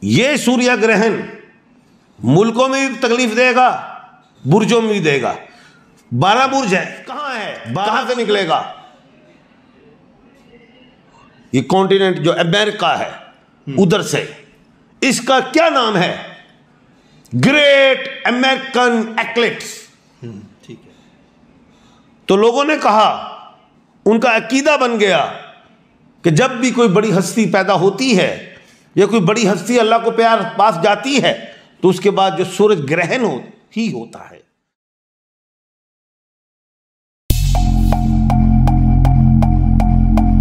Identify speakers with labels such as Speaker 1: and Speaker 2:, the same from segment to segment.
Speaker 1: ये सूर्य ग्रहण मुल्कों में भी तकलीफ देगा, बुर्जों में भी देगा। 12 बुर्ज है, कहां है, कहां से निकलेगा? ये कॉन्टिनेंट जो अमेरिका है उधर से। इसका क्या नाम है? Great American eclipse.
Speaker 2: ठीक है।
Speaker 1: तो लोगों ने कहा, उनका अकीदा बन गया कि जब भी कोई बड़ी हस्ती पैदा होती है या कोई बड़ी हस्ती अल्लाह को प्यार पास जाती है तो उसके बाद जो सूरज ग्रहण ही होता है।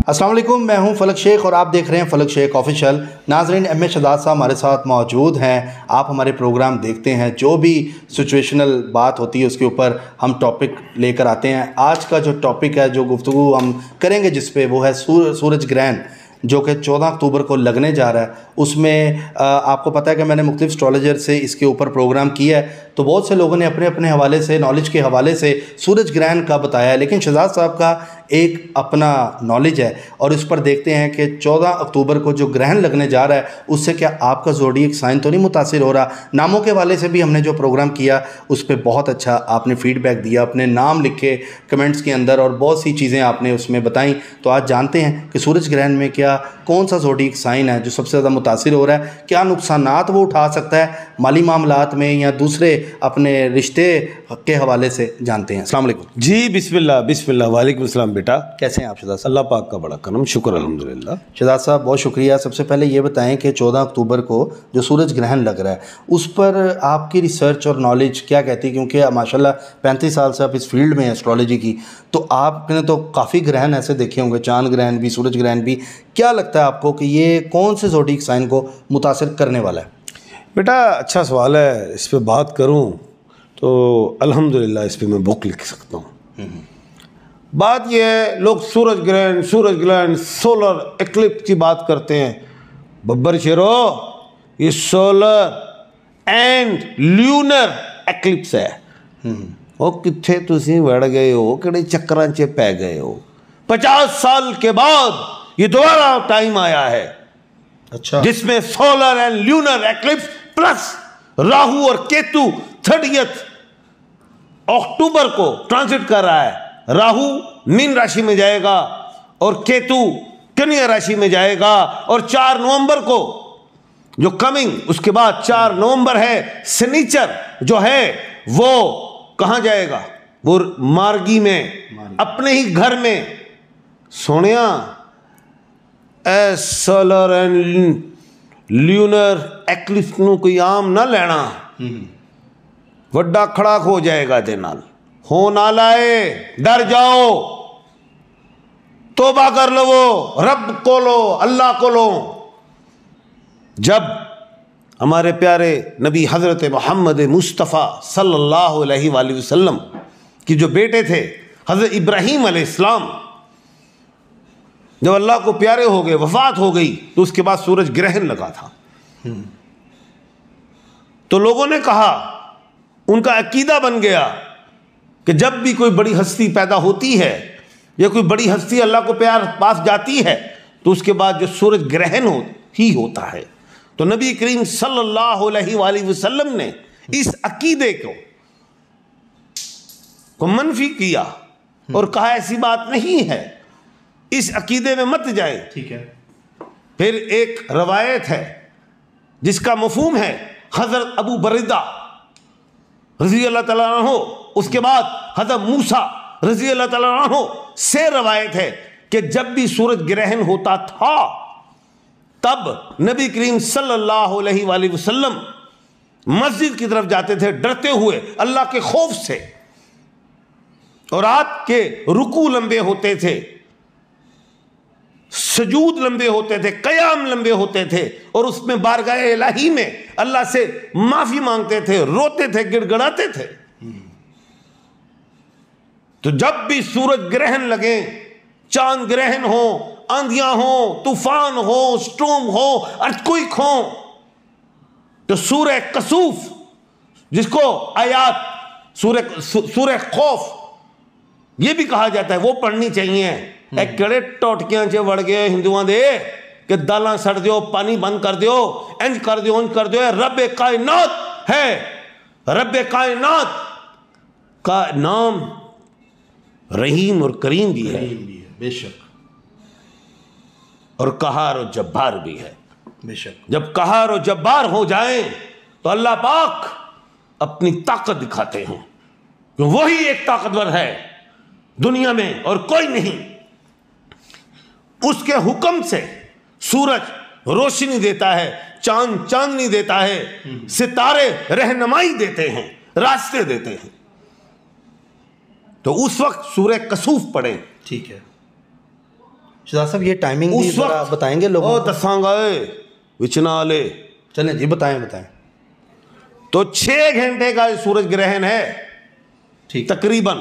Speaker 2: अस्सलाम वालेकुम, मैं हूं फलक शेख और आप देख रहे हैं फलक शेख ऑफिशियल। नाजरीन, एम.ए. शहजाद साहब हमारे साथ मौजूद हैं। आप हमारे प्रोग्राम देखते हैं, जो भी सिचुएशनल बात होती है उसके ऊपर हम टॉपिक लेकर आते हैं। आज का जो टॉपिक है, जो गुफ्तगू हम करेंगे जिस पे, वो है सूरज ग्रहण, जो कि 14 अक्टूबर को लगने जा रहा है। उसमें आपको पता है कि मैंने मुख्तलिफ एस्ट्रोलॉजर से इसके ऊपर प्रोग्राम किया है, तो बहुत से लोगों ने अपने अपने हवाले से, नॉलेज के हवाले से सूरज ग्रहण का बताया है। लेकिन शहजाद साहब का एक अपना नॉलेज है और इस पर देखते हैं कि 14 अक्टूबर को जो ग्रहण लगने जा रहा है उससे क्या आपका ज़ोडिएक साइन तो नहीं मुतासिर हो रहा। नामों के हवाले से भी हमने जो प्रोग्राम किया उस पर बहुत अच्छा आपने फीडबैक दिया, अपने नाम लिखे कमेंट्स के अंदर और बहुत सी चीज़ें आपने उसमें बताई। तो आज जानते हैं कि सूरज ग्रहण में क्या कौन सा ज़ोडिएक साइन है जो सबसे ज़्यादा मुतासिर हो रहा है, क्या नुकसानात वो उठा सकता है माली मामलात में या दूसरे अपने रिश्ते के हवाले से जानते हैं। अस्सलाम वालेकुम
Speaker 1: जी। बिस्मिल्लाह बिस्मिल्लाह। वालेकुम अस्सलाम बेटा,
Speaker 2: कैसे हैं आप शहजाद साहब?
Speaker 1: अल्लाह पाक का बड़ा करम, शुक्र अल्हम्दुलिल्लाह।
Speaker 2: शहजाद साहब बहुत शुक्रिया। सबसे पहले ये बताएं कि 14 अक्टूबर को जो सूरज ग्रहण लग रहा है उस पर आपकी रिसर्च और नॉलेज क्या कहती है? क्योंकि माशाल्लाह 35 साल से आप इस फील्ड में हैं एस्ट्रोलॉजी की, तो आपने तो काफ़ी ग्रहण ऐसे देखे होंगे, चांद ग्रहण भी, सूरज ग्रहण भी। क्या लगता है आपको कि ये कौन से ज़ोडिएक साइन को मुतासिर करने वाला है?
Speaker 1: बेटा अच्छा सवाल है। इस पर बात करूं तो अल्हम्दुलिल्लाह इस पर मैं बुक लिख सकता हूँ। बात यह है, लोग सूरज ग्रहण सोलर एक्लिप्स की बात करते हैं। बब्बर शेरो, ये सोलर एंड ल्यूनर एक्लिप्स है। वो किथे तुसी वड़ गए हो, किहड़े चक्करां च पै गए हो। 50 साल के बाद ये दोबारा टाइम आया है,
Speaker 2: अच्छा,
Speaker 1: जिसमें solar and lunar eclipse plus Rahu और केतु 30 अक्टूबर को ट्रांजिट कर रहा है। राहु मीन राशि में जाएगा और केतु कन्या राशि में जाएगा। और 4 नवंबर को जो कमिंग, उसके बाद 4 नवंबर है शनिचर जो है, वो कहां जाएगा? वो मार्गी में, अपने ही घर में। Sonia, solar and lunar eclipse ਨੂੰ कोई आम ना लेना, वड्डा खड़ाक हो जाएगा। दे नाल हो ना लाए, डर जाओ, तोबा कर लो, रब को लो, अल्लाह को लो। जब हमारे प्यारे नबी हजरत मोहम्मद मुस्तफ़ा सल्लल्लाहु अलैहि वसल्लम की जो बेटे थे हजरत इब्राहीम अलैहिस्सलाम, जब अल्लाह को प्यारे हो गए, वफात हो गई, तो उसके बाद सूरज ग्रहण लगा था। तो लोगों ने कहा, उनका अकीदा बन गया कि जब भी कोई बड़ी हस्ती पैदा होती है या कोई बड़ी हस्ती अल्लाह को प्यार पास जाती है तो उसके बाद जो सूरज ग्रहण ही होता है। तो नबी करीम सल्लल्लाहु अलैहि वसल्लम ने इस अकीदे को मनफी किया और कहा ऐसी बात नहीं है, इस अकीदे में मत जाए।
Speaker 2: ठीक है।
Speaker 1: फिर एक रवायत है जिसका मफहूम है हजरत अबू बरीदा रजी अल्लाह तआला अन्हु, उसके बाद हजरत मूसा रजी अल्लाह तआला अन्हु से रवायत है कि जब भी सूरज ग्रहण होता था तब नबी करीम सल्लल्लाहु अलैहि वसल्लम मस्जिद की तरफ जाते थे डरते हुए अल्लाह के खौफ से, और रात के रुकू लंबे होते थे, सजूद लंबे होते थे, कयाम लंबे होते थे, और उसमें बारगाह इलाही में अल्लाह से माफी मांगते थे, रोते थे, गिड़गिड़ाते थे। तो जब भी सूरज ग्रहण लगे, चांद ग्रहण हो, आंधियां हो, तूफान हो, स्टॉर्म हो, अर्थक्वेक हो, तो सूरह कसूफ, जिसको आयात सूरह खौफ ये भी कहा जाता है, वो पढ़नी चाहिए। कड़े टोटकियां च वड़ गए हिंदुओं दे, कि दालां सड़ दियो, पानी बंद कर दियो, इंज कर दियो, इंज कर दियो। रब कायनात है, रब कायनात का नाम रहीम और करीम भी है,
Speaker 2: बेशक,
Speaker 1: और कहार और जब्बार भी है।
Speaker 2: बेशक।
Speaker 1: जब कहार और जब्बार हो जाए तो अल्लाह पाक अपनी ताकत दिखाते हैं, क्यों वही एक ताकतवर है दुनिया में और कोई नहीं। उसके हुक्म से सूरज रोशनी देता है, चांद चांदनी देता है, सितारे रहनुमाई देते हैं, रास्ते देते हैं। तो उस वक्त सूरह कसूफ पढ़े।
Speaker 2: ठीक है शहजाद साहब, ये टाइमिंग भी
Speaker 1: उस
Speaker 2: जरा
Speaker 1: वक्त
Speaker 2: बताएंगे लोगों को?
Speaker 1: दसांगा विचनाले।
Speaker 2: चलें जी, बताएं बताएं।
Speaker 1: तो 6 घंटे का सूरज ग्रहण है
Speaker 2: ठीक,
Speaker 1: तकरीबन।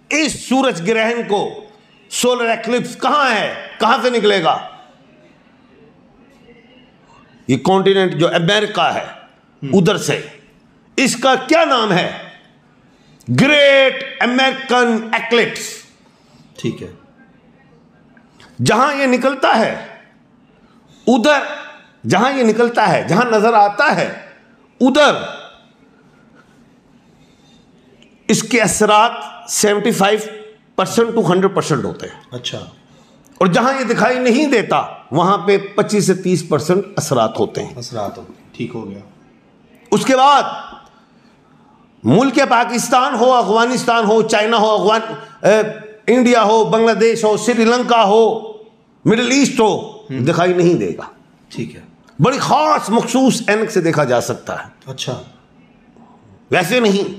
Speaker 1: इस सूरज ग्रहण को सोलर एक्लिप्स कहां है, कहां से निकलेगा? ये कॉन्टिनेंट जो अमेरिका है उधर से। इसका क्या नाम है? Great American eclipse.
Speaker 2: ठीक है।
Speaker 1: जहां ये निकलता है उधर, जहां ये निकलता है, जहां नजर आता है उधर इसके असरात 75% to 100% होते हैं।
Speaker 2: अच्छा।
Speaker 1: और जहां ये दिखाई नहीं देता वहां पे 25 से 30% असरात होते हैं।
Speaker 2: असरात हो, ठीक हो गया।
Speaker 1: उसके बाद मुल्क पाकिस्तान हो, अफगानिस्तान हो, चाइना हो, इंडिया हो, बांग्लादेश हो, श्रीलंका हो, मिडिल ईस्ट हो, दिखाई नहीं देगा।
Speaker 2: ठीक है।
Speaker 1: बड़ी खास मखसूस ऐनक से देखा जा सकता है,
Speaker 2: अच्छा।
Speaker 1: वैसे नहीं।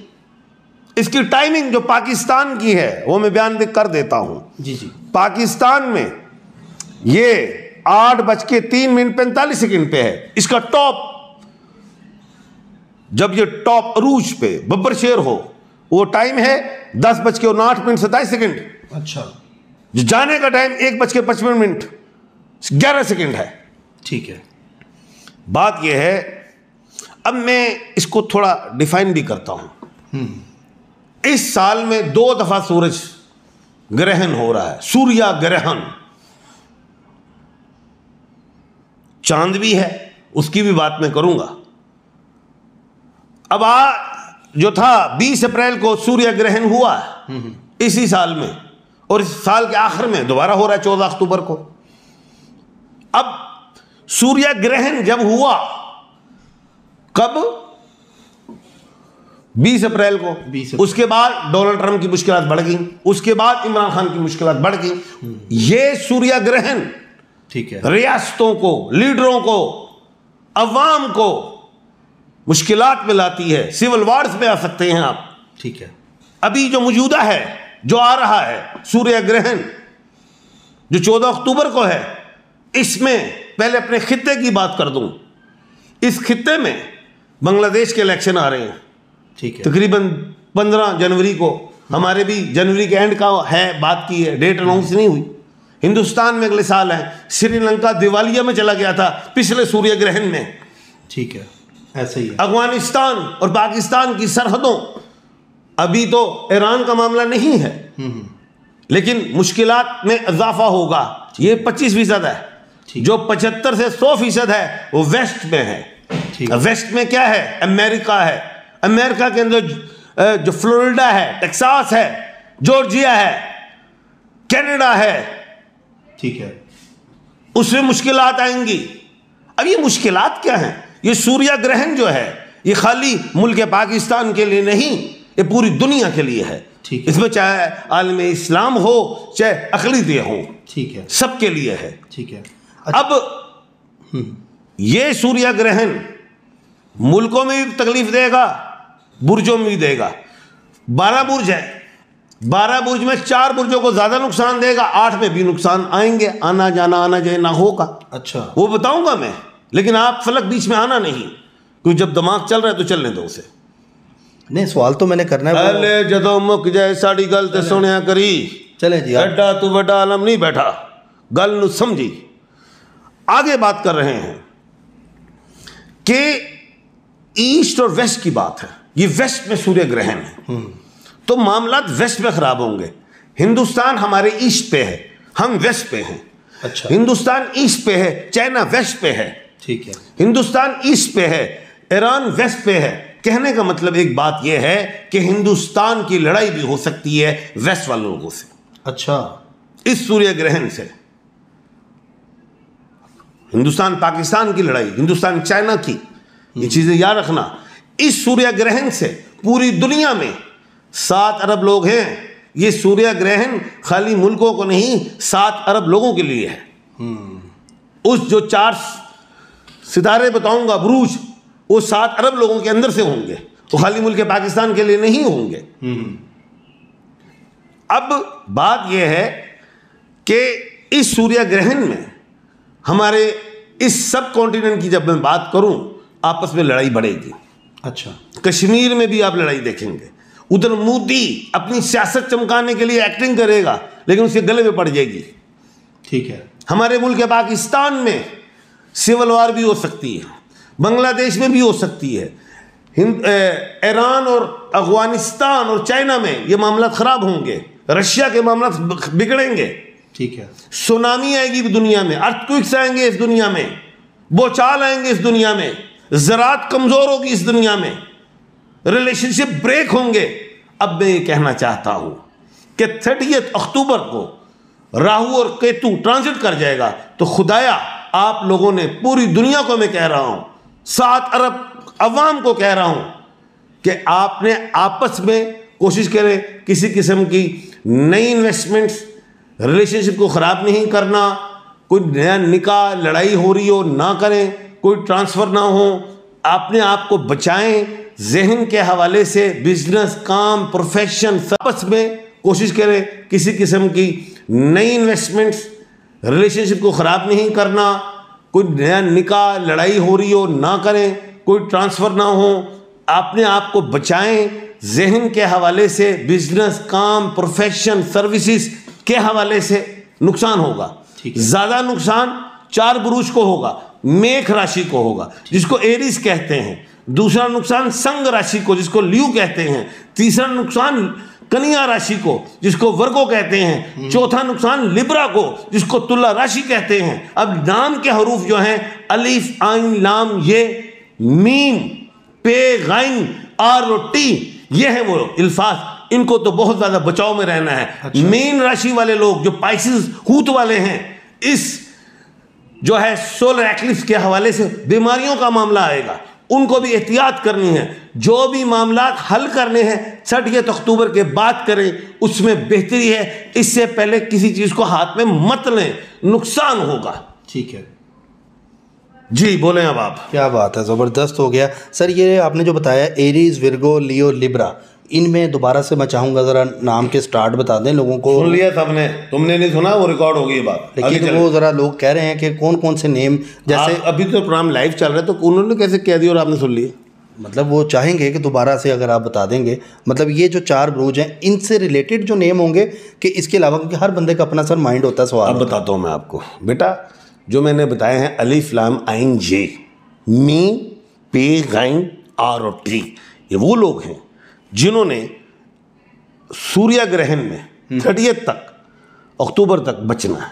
Speaker 1: इसकी टाइमिंग जो पाकिस्तान की है वो मैं बयान कर देता हूं।
Speaker 2: जी जी।
Speaker 1: पाकिस्तान में ये 8:03:45 पे है। इसका टॉप, जब ये टॉप अरूज पे बब्बर शेर हो, वो टाइम है 10:09:27।
Speaker 2: अच्छा।
Speaker 1: जो जाने का टाइम 1:55:11 है।
Speaker 2: ठीक है।
Speaker 1: बात यह है, अब मैं इसको थोड़ा डिफाइन भी करता हूं। इस साल में 2 दफा सूरज ग्रहण हो रहा है, सूर्या ग्रहण। चांद भी है, उसकी भी बात मैं करूंगा। अब जो था 20 अप्रैल को सूर्य ग्रहण हुआ इसी साल में, और इस साल के आखिर में दोबारा हो रहा है 14 अक्टूबर को। अब सूर्य ग्रहण जब हुआ, कब? 20 अप्रैल को।
Speaker 2: 20
Speaker 1: उसके बाद डोनाल्ड ट्रंप की मुश्किलात बढ़ गई, उसके बाद इमरान खान की मुश्किलात बढ़ गई। ये सूर्य ग्रहण
Speaker 2: ठीक है,
Speaker 1: रियासतों को, लीडरों को, अवाम को मुश्किलात में लाती है। सिविल वार्स में आ सकते हैं आप।
Speaker 2: ठीक है।
Speaker 1: अभी जो मौजूदा है, जो आ रहा है सूर्य ग्रहण, जो 14 अक्टूबर को है, इसमें पहले अपने खित्ते की बात कर दूं। इस खित्ते में बांग्लादेश के इलेक्शन आ रहे हैं।
Speaker 2: ठीक है।
Speaker 1: तकरीबन 15 जनवरी को, हमारे भी जनवरी के एंड का है, बात की है, डेट अनाउंस नहीं हुई। हिंदुस्तान में अगले साल है। श्रीलंका दिवालिया में चला गया था पिछले सूर्य ग्रहण में।
Speaker 2: ठीक है, ऐसे ही है।
Speaker 1: अफगानिस्तान और पाकिस्तान की सरहदों, अभी तो ईरान का मामला नहीं है, लेकिन मुश्किलात में इजाफा होगा। ये 25% है। जो 75 से 100% है वो वेस्ट में है। वेस्ट में क्या है? अमेरिका है। अमेरिका के अंदर जो फ्लोरिडा है, टेक्सास है, जॉर्जिया है, कनाडा है।
Speaker 2: ठीक है।
Speaker 1: उसमें मुश्किलात आएंगी। अब ये मुश्किलात क्या हैं? ये सूर्य ग्रहण जो है, ये खाली मुल्क पाकिस्तान के लिए नहीं, ये पूरी दुनिया के लिए है।
Speaker 2: ठीक है।
Speaker 1: इसमें चाहे आलम इस्लाम हो, चाहे अक़लीदियत हो,
Speaker 2: ठीक है,
Speaker 1: सबके लिए है।
Speaker 2: ठीक है।
Speaker 1: अब ये सूर्य ग्रहण मुल्कों में भी तकलीफ देगा, बुर्जों में भी देगा। 12 बुर्ज है, 12 बुर्ज में 4 बुर्जों को ज्यादा नुकसान देगा, 8 में भी नुकसान आएंगे। आना जाना, आना जाना होगा।
Speaker 2: अच्छा,
Speaker 1: वो बताऊंगा मैं, लेकिन आप फलक बीच में आना नहीं, क्योंकि जब दिमाग चल रहा है तो चलने दो उसे।
Speaker 2: नहीं, सवाल तो मैंने करना है।
Speaker 1: अले जदों मुक जाए साड़ी गल ते सुनिया करी।
Speaker 2: चले जी।
Speaker 1: एडा तू बड़ा आलम नहीं बैठा, गल नु समझी। आगे बात कर रहे हैं कि ईस्ट और वेस्ट की बात है। ये वेस्ट में सूर्य ग्रहण है, तो मामला वेस्ट में खराब होंगे। हिंदुस्तान हमारे ईस्ट पे है, हम वेस्ट पे हैं।
Speaker 2: अच्छा।
Speaker 1: हिंदुस्तान ईस्ट पे है, चाइना वेस्ट पे है।
Speaker 2: ठीक है।
Speaker 1: हिंदुस्तान ईस्ट पे है, ईरान वेस्ट पे है। कहने का मतलब एक बात यह है कि हिंदुस्तान की लड़ाई भी हो सकती है वेस्ट वाले लोगों से।
Speaker 2: अच्छा।
Speaker 1: इस सूर्य ग्रहण से हिंदुस्तान पाकिस्तान की लड़ाई, हिंदुस्तान चाइना की, ये चीजें याद रखना। इस सूर्य ग्रहण से पूरी दुनिया में 7 अरब लोग हैं। ये सूर्य ग्रहण खाली मुल्कों को नहीं, 7 अरब लोगों के लिए है। उस जो 4 सितारे बताऊंगा बुरूज, वो 7 अरब लोगों के अंदर से होंगे, वो खाली मुल्क पाकिस्तान के लिए नहीं होंगे। अब बात यह है कि इस सूर्य ग्रहण में हमारे इस सब कॉन्टिनेंट की जब मैं बात करूं, आपस में लड़ाई बढ़ेगी।
Speaker 2: अच्छा।
Speaker 1: कश्मीर में भी आप लड़ाई देखेंगे। उधर मोदी अपनी सियासत चमकाने के लिए एक्टिंग करेगा, लेकिन उसके गले में पड़ जाएगी।
Speaker 2: ठीक है।
Speaker 1: हमारे मुल्क पाकिस्तान में सिविल वार भी हो सकती है, बांग्लादेश में भी हो सकती है, ईरान और अफगानिस्तान और चाइना में ये मामला खराब होंगे, रशिया के मामला बिगड़ेंगे।
Speaker 2: ठीक है।
Speaker 1: सुनामी आएगी दुनिया में, अर्थक्वेक्स आएंगे इस दुनिया में, बोचाल आएंगे इस दुनिया में, ज़राअत कमजोर होगी इस दुनिया में, रिलेशनशिप ब्रेक होंगे। अब मैं ये कहना चाहता हूं कि 30 अक्टूबर को राहु और केतु ट्रांजिट कर जाएगा, तो खुदाया आप लोगों ने, पूरी दुनिया को मैं कह रहा हूं, 7 अरब अवाम को कह रहा हूं कि आपने आपस में कोशिश करें किसी किस्म की नई इन्वेस्टमेंट्स, रिलेशनशिप को ख़राब नहीं करना, कोई नया निकाह लड़ाई हो रही हो ना करें, कोई ट्रांसफ़र ना हो, अपने आप को बचाएं। जहन के हवाले से बिजनेस, काम, प्रोफेशन, आपस में कोशिश करें किसी किस्म की नई इन्वेस्टमेंट्स, रिलेशनशिप को ख़राब नहीं करना, कोई नया निकाह लड़ाई हो रही हो ना करें, कोई ट्रांसफ़र ना हो, अपने आप को बचाएं। जहन के हवाले से बिजनेस, काम, प्रोफेशन, सर्विसेज के हवाले से नुकसान होगा। ज़्यादा नुकसान 4 बुरूज को होगा, मेष राशि को होगा जिसको एरीज कहते हैं, दूसरा नुकसान संग राशि को जिसको ल्यू कहते हैं, तीसरा नुकसान कन्या राशि को जिसको वर्गो कहते हैं, चौथा नुकसान लिब्रा को जिसको तुला राशि कहते हैं। अब नाम के हरूफ जो हैं, अलिफ, आइन, लाम, ये, मीम, पे, गाइन, आर और टी, ये है वो इल्फाज। इनको तो बहुत ज्यादा बचाव में रहना है। अच्छा। मीन राशि वाले लोग जो पाइसिस हूत वाले हैं, इस जो है सोलर एक्लिप्स के हवाले से बीमारियों का मामला आएगा, उनको भी एहतियात करनी है। जो भी मामला हल करने हैं 30 अक्टूबर के बाद करें, उसमें बेहतरी है। इससे पहले किसी चीज को हाथ में मत लें, नुकसान होगा।
Speaker 2: ठीक है
Speaker 1: जी, बोलें अब आप।
Speaker 2: क्या बात है, ज़बरदस्त हो गया सर। ये आपने जो बताया एरीज, विर्गो, लियो, लिब्रा, इनमें दोबारा से मैं चाहूंगा ज़रा नाम के स्टार्ट बता दें लोगों को।
Speaker 1: सुन लिया सबने, तुमने नहीं सुना, वो रिकॉर्ड हो गई बात।
Speaker 2: लेकिन वो ज़रा लोग कह रहे हैं कि कौन कौन से नेम, जैसे
Speaker 1: अभी तो प्रोग्राम लाइव चल रहा है, तो उन्होंने कैसे कह दिया और आपने सुन लिया?
Speaker 2: मतलब वो चाहेंगे कि दोबारा से अगर आप बता देंगे, मतलब ये जो 4 बुरूज हैं इनसे रिलेटेड जो नेम होंगे, कि इसके अलावा, क्योंकि हर बंदे का अपना सर माइंड होता है। सवाल
Speaker 1: अब बताता हूँ मैं आपको बेटा, जो मैंने बताए हैं अलिफ, लाम, आइन, जे, मी, पे, गाइन, आर और टी, ये वो लोग हैं जिन्होंने सूर्य ग्रहण में 30 तक अक्टूबर तक बचना है।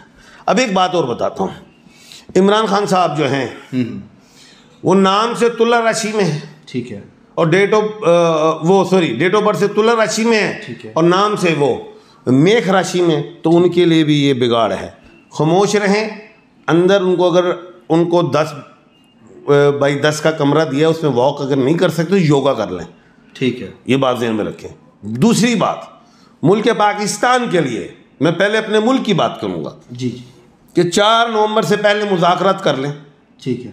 Speaker 1: अब एक बात और बताता हूँ, इमरान खान साहब जो हैं वो नाम से तुला राशि में है।
Speaker 2: ठीक है।
Speaker 1: और डेट ऑफ बर्थ से तुला राशि में है।
Speaker 2: ठीक है।
Speaker 1: और नाम से वो मेष राशि में, तो उनके लिए भी ये बिगाड़ है। खामोश रहें। अंदर उनको, अगर उनको 10 बाई 10 का कमरा दिया, उसमें वॉक अगर नहीं कर सकते तो योगा कर लें।
Speaker 2: ठीक है,
Speaker 1: ये बात ध्यान में रखें। दूसरी बात, मुल्क पाकिस्तान के लिए मैं पहले अपने मुल्क की बात करूंगा
Speaker 2: जी
Speaker 1: कि 4 नवंबर से पहले मुज़ाकरात कर लें।
Speaker 2: ठीक है।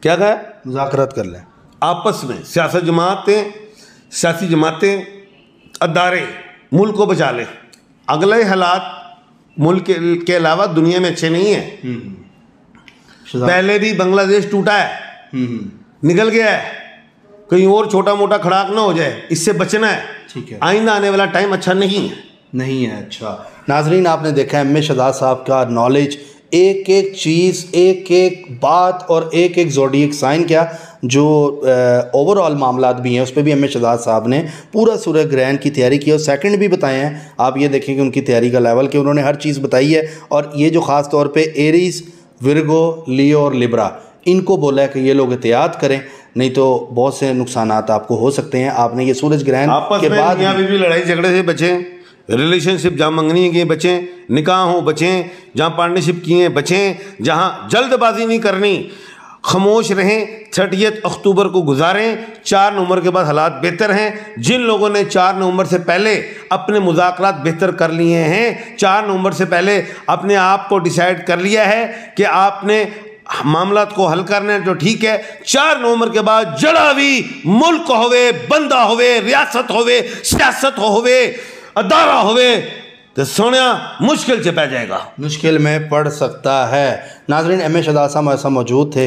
Speaker 1: क्या कहा?
Speaker 2: मुज़ाकरात कर लें
Speaker 1: आपस में। सियासी जमातें, अदारे मुल्क को बचा लें। अगले हालात मुल्क के अलावा दुनिया में अच्छे नहीं है। पहले भी बांग्लादेश टूटा है, निकल गया है, कहीं और छोटा मोटा खड़ाक ना हो जाए, इससे बचना है।
Speaker 2: ठीक है।
Speaker 1: आइंदा आने वाला टाइम अच्छा नहीं है।
Speaker 2: अच्छा नाजरीन, आपने देखा एम ए शहजाद साहब का नॉलेज एक एक चीज़, एक एक बात और एक एक ज़ोडिएक साइन क्या जो ओवरऑल मामलात भी हैं उस पर भी एम ए शहजाद साहब ने पूरा सूर्य ग्रहण की तैयारी की और सेकंड भी बताए हैं। आप ये देखें कि उनकी तैयारी का लेवल कि उन्होंने हर चीज़ बताई है। और ये जो ख़ास तौर पे एरीज, विर्गो, लियो और लिब्रा, इनको बोला है कि ये लोग एहतियात करें, नहीं तो बहुत से नुकसानात आपको हो सकते हैं। आपने ये सूरज ग्रहण
Speaker 1: आपस
Speaker 2: के
Speaker 1: में
Speaker 2: बाद
Speaker 1: मियां बीवी लड़ाई झगड़े से बचें, रिलेशनशिप जहाँ मंगनी के बचें, निकाह हो बचें, जहाँ पार्टनरशिप किए बचें, जहाँ जल्दबाजी नहीं करनी, खामोश रहें, 30 अक्टूबर को गुजारें। 4 नवंबर के बाद हालात बेहतर हैं। जिन लोगों ने 4 नवंबर से पहले अपने मुज़ाकरात बेहतर कर लिए हैं, 4 नवंबर से पहले अपने आप को डिसाइड कर लिया है कि आपने मामलात को हल करना है तो ठीक है। 4 नवंबर के बाद जड़ा भी मुल्क होवे, बंदा होवे, रियासत होवे, सियासत होवे, अदारा होवे तो सोनिया मुश्किल से पै जाएगा,
Speaker 2: मुश्किल में पड़ सकता है। नाज़रीन, एम ए शहजाद साहब ऐसा मौजूद थे।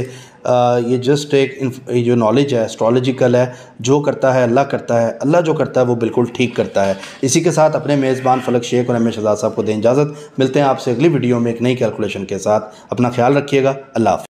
Speaker 2: ये जस्ट एक जो नॉलेज है एस्ट्रोलॉजिकल है, जो करता है अल्लाह करता है, अल्लाह जो करता है वो बिल्कुल ठीक करता है। इसी के साथ अपने मेज़बान फलक शेख और एम ए शहजाद साहब को दें इजाज़त। मिलते हैं आपसे अगली वीडियो में एक नई कैलकुलेशन के साथ। अपना ख्याल रखिएगा। अल्लाह हाफ़िज़।